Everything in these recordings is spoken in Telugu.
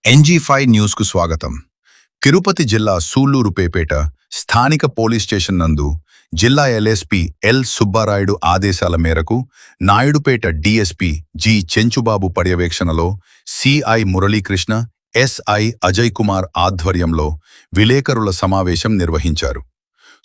NG5 న్యూస్కు స్వాగతం. తిరుపతి జిల్లా సూళ్లూరుపేట స్థానిక పోలీస్ స్టేషన్ నందు జిల్లా ఎల్ఎస్పీ ఎల్ సుబ్బారాయుడు ఆదేశాల మేరకు నాయుడుపేట డీఎస్పీ జి చెంచుబాబు పర్యవేక్షణలో సిఐ మురళీకృష్ణ, ఎస్ఐ అజయ్ కుమార్ ఆధ్వర్యంలో విలేకరుల సమావేశం నిర్వహించారు.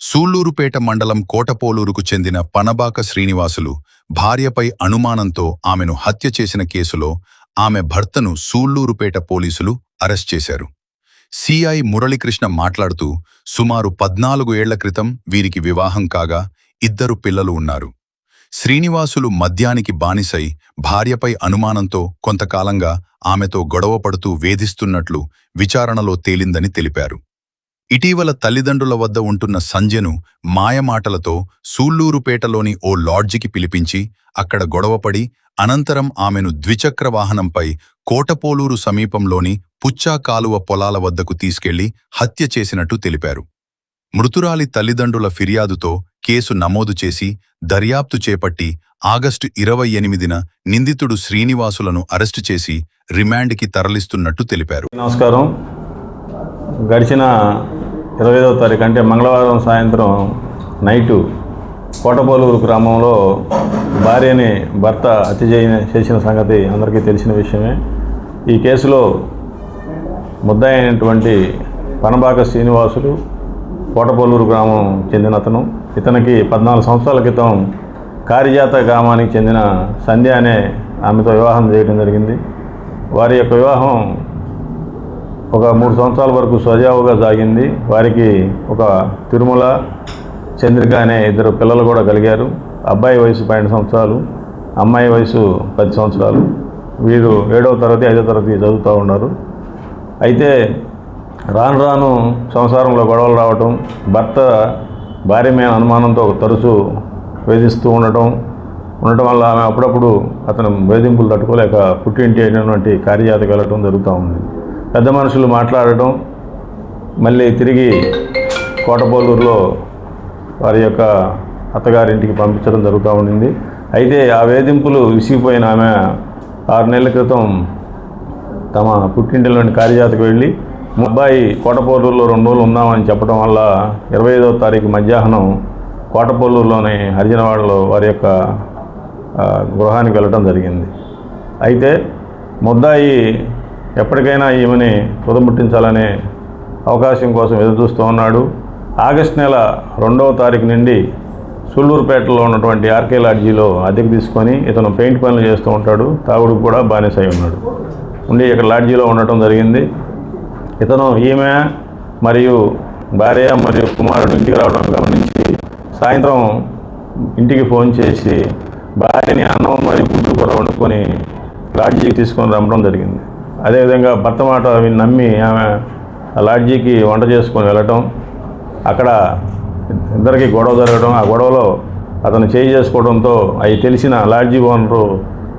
సూళ్లూరుపేట మండలం కోటపోలూరుకు చెందిన పనబాక శ్రీనివాసులు భార్యపై అనుమానంతో ఆమెను హత్య చేసిన కేసులో ఆమె భర్తను సూళ్లూరుపేట పోలీసులు అరెస్ట్ చేశారు. సిఐ మురళీకృష్ణ మాట్లాడుతూ, సుమారు 14 ఏళ్ల క్రితం వీరికి వివాహం కాగా 2 పిల్లలు ఉన్నారు. శ్రీనివాసులు మద్యానికి బానిసై భార్యపై అనుమానంతో కొంతకాలంగా ఆమెతో గొడవపడుతూ వేధిస్తున్నట్లు విచారణలో తేలిందని తెలిపారు. ఇటీవల తల్లిదండ్రుల వద్ద ఉంటున్న సంధ్యను మాయమాటలతో సూళ్లూరుపేటలోని ఓ లాడ్జికి పిలిపించి అక్కడ గొడవపడి అనంతరం ఆమెను ద్విచక్ర వాహనంపై కోటపోలూరు సమీపంలోని పుచ్చా కాలువ పొలాల వద్దకు తీసుకెళ్లి హత్య చేసినట్టు తెలిపారు. మృతురాలి తల్లిదండ్రుల ఫిర్యాదుతో కేసు నమోదు చేసి దర్యాప్తు చేపట్టి ఆగస్టు 28న నిందితుడు శ్రీనివాసులను అరెస్టు చేసి రిమాండ్కి తరలిస్తున్నట్టు తెలిపారు. నమస్కారం. గడిచిన 25వ తారీఖు అంటే మంగళవారం సాయంత్రం నైటు కోటపోలూరు గ్రామంలో భార్యని భర్త హత్య చేసిన సంగతి అందరికీ తెలిసిన విషయమే. ఈ కేసులో ముద్దాయి అయినటువంటి పనబాక శ్రీనివాసులు కోటపోలూరు గ్రామం చెందిన అతను. ఇతనికి 14 సంవత్సరాల క్రితం కారిజాత గ్రామానికి చెందిన సంధ్య అనే ఆమెతో వివాహం చేయడం జరిగింది. వారి యొక్క వివాహం ఒక 3 సంవత్సరాల వరకు సజావుగా సాగింది. వారికి ఒక తిరుమల, చంద్రిక అనే 2 పిల్లలు కూడా కలిగారు. అబ్బాయి వయసు 12 సంవత్సరాలు, అమ్మాయి వయసు 10 సంవత్సరాలు. వీరు 7వ తరగతి 5వ తరగతి చదువుతూ ఉన్నారు. అయితే రాను రాను సంసారంలో గొడవలు రావటం, భర్త భార్య మీద అనుమానంతో తరచూ వేధిస్తూ ఉండటం వల్ల ఆమె అప్పుడప్పుడు అతను వేధింపులు తట్టుకోలేక పుట్టింటి అయినటువంటి కార్యజాతకు వెళ్ళటం జరుగుతూ ఉంది. పెద్ద మనుషులు మాట్లాడటం, మళ్ళీ తిరిగి కోటపోలూరులో వారి యొక్క అత్తగారింటికి పంపించడం జరుగుతూ ఉండింది. అయితే ఆ వేధింపులు విసిగిపోయిన ఆమె 6 నెలల క్రితం తమ పుట్టింటిలోని కార్యజాతకు వెళ్ళి అబ్బాయి కోటపోలూరులో 2 రోజులు ఉన్నామని చెప్పడం వల్ల 25వ తారీఖు మధ్యాహ్నం కోటపోలూరులోని హరిజనవాడలో వారి యొక్క గృహానికి వెళ్ళడం జరిగింది. అయితే ముద్దాయి ఎప్పటికైనా ఈమెని తుదముట్టించాలనే అవకాశం కోసం ఎదురుచూస్తూ ఉన్నాడు. ఆగస్టు నెల 2వ తారీఖు నుండి సూళ్లూరుపేటలో ఉన్నటువంటి ఆర్కే లాడ్జీలో అద్దెకు తీసుకొని ఇతను పెయింట్ పనులు చేస్తూ ఉంటాడు. తాగుడుకు కూడా బానిసై ఉన్నాడు. ఉండి ఇక్కడ లాడ్జీలో ఉండటం జరిగింది. ఇతను ఈమె మరియు భార్య మరియు కుమారుడు ఇంటికి రావడం గమనించి సాయంత్రం ఇంటికి ఫోన్ చేసి భార్యని అన్నం మరియు గుడ్డు కూడా వండుకొని లాడ్జీకి తీసుకొని రమ్మడం జరిగింది. అదేవిధంగా భర్త మాట నమ్మి ఆమె లాడ్జీకి వంట చేసుకొని వెళ్ళటం, అక్కడ ఇద్దరికి గొడవ జరగడం, ఆ గొడవలో అతను చేయి చేసుకోవడంతో అవి తెలిసిన లాడ్జీ ఓనరు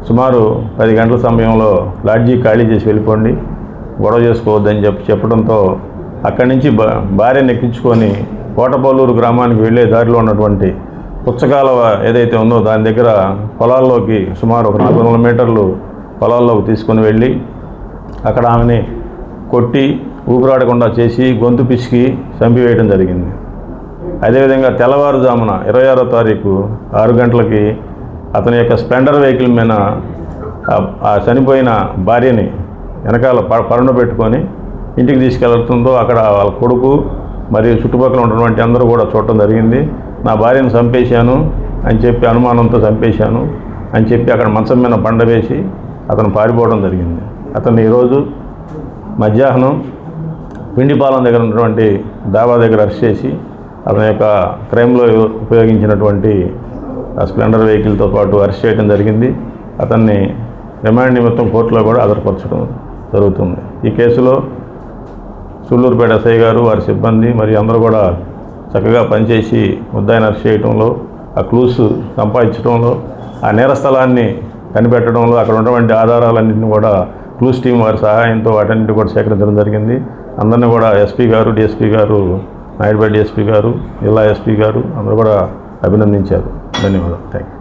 సుమారు 10 గంటల సమయంలో లాడ్జీ ఖాళీ చేసి వెళ్ళిపోండి, గొడవ చేసుకోవద్దని చెప్పడంతో అక్కడి నుంచి భార్యను ఎక్కించుకొని కోటపోలూరు గ్రామానికి వెళ్ళే దారిలో ఉన్నటువంటి పుచ్చకాలువ ఏదైతే ఉందో దాని దగ్గర పొలాల్లోకి సుమారు ఒక 400 మీటర్లు పొలాల్లోకి తీసుకొని వెళ్ళి అక్కడ ఆమెని కొట్టి ఊపిరాడకుండా చేసి గొంతు పిసికి చంపివేయడం జరిగింది. అదేవిధంగా తెల్లవారుజామున 26వ తారీఖు 6 గంటలకి అతని యొక్క స్ప్లెండర్ వెహికల్ మీద ఆ చనిపోయిన భార్యని వెనకాల పరుండ పెట్టుకొని ఇంటికి తీసుకెళ్తుందో అక్కడ వాళ్ళ కొడుకు మరియు చుట్టుపక్కల ఉన్నటువంటి అందరూ కూడా చూడటం జరిగింది. నా భార్యను చంపేశాను అని చెప్పి, అనుమానంతో చంపేశాను అని చెప్పి అక్కడ మంచం మీద బండ వేసి అతను పారిపోవడం జరిగింది. అతన్ని ఈరోజు మధ్యాహ్నం పిండిపాలెం దగ్గర ఉన్నటువంటి డాబా దగ్గర అరెస్ట్ చేసి అతని యొక్క క్రైమ్లో ఉపయోగించినటువంటి స్ప్లెండర్ వెహికల్తో పాటు అరెస్ట్ చేయడం జరిగింది. అతన్ని రిమాండ్ నిమిత్తం కోర్టులో కూడా హాజరుపరచడం జరుగుతుంది. ఈ కేసులో సూళ్లూరుపేట ఎస్ఐ గారు, వారి సిబ్బంది మరియు అందరూ కూడా చక్కగా పనిచేసి ముద్దాయిని అరెస్ట్ చేయడంలో, ఆ క్లూస్ సంపాదించడంలో, ఆ నేరస్థలాన్ని కనిపెట్టడంలో, అక్కడ ఉన్నటువంటి ఆధారాలన్నింటినీ కూడా క్లూస్ టీం వారి సహాయంతో వాటన్నింటి కూడా సేకరించడం జరిగింది. అందరినీ కూడా ఎస్పీ గారు, డిఎస్పీ గారు, నాయుడుపేట డిఎస్పీ గారు, జిల్లా ఎస్పీ గారు అందరూ కూడా అభినందించారు. ధన్యవాదాలు. Thank you.